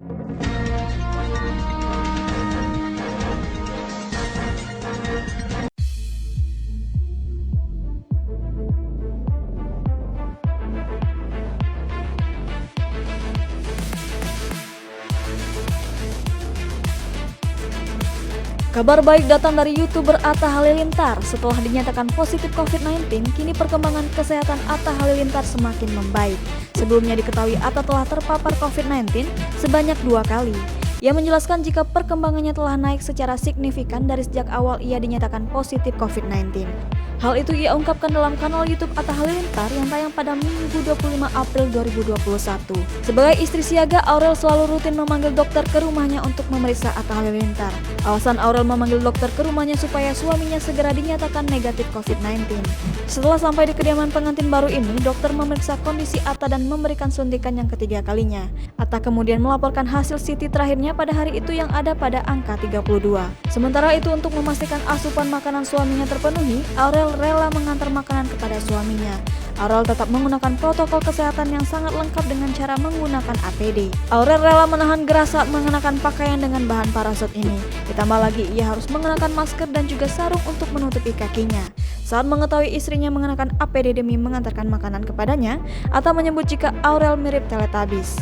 Kabar baik datang dari YouTuber Atta Halilintar. Setelah dinyatakan positif COVID-19, kini perkembangan kesehatan Atta Halilintar semakin membaik. Sebelumnya diketahui Atta telah terpapar COVID-19 sebanyak 2 kali. Ia menjelaskan jika perkembangannya telah naik secara signifikan dari sejak awal ia dinyatakan positif COVID-19. Hal itu ia ungkapkan dalam kanal YouTube Atta Halilintar yang tayang pada Minggu 25 April 2021. Sebagai istri siaga, Aurel selalu rutin memanggil dokter ke rumahnya untuk memeriksa Atta Halilintar. Alasan Aurel memanggil dokter ke rumahnya supaya suaminya segera dinyatakan negatif COVID-19. Setelah sampai di kediaman pengantin baru ini, dokter memeriksa kondisi Atta dan memberikan suntikan yang ketiga kalinya. Atta kemudian melaporkan hasil CT terakhirnya pada hari itu yang ada pada angka 32. Sementara itu, untuk memastikan asupan makanan suaminya terpenuhi, Aurel rela mengantar makanan kepada suaminya. Aurel tetap menggunakan protokol kesehatan yang sangat lengkap dengan cara menggunakan APD. Aurel rela menahan gerah saat mengenakan pakaian dengan bahan parasut ini. Ditambah lagi ia harus mengenakan masker dan juga sarung untuk menutupi kakinya. Saat mengetahui istrinya mengenakan APD demi mengantarkan makanan kepadanya, Atta menyebut jika Aurel mirip Teletubbies.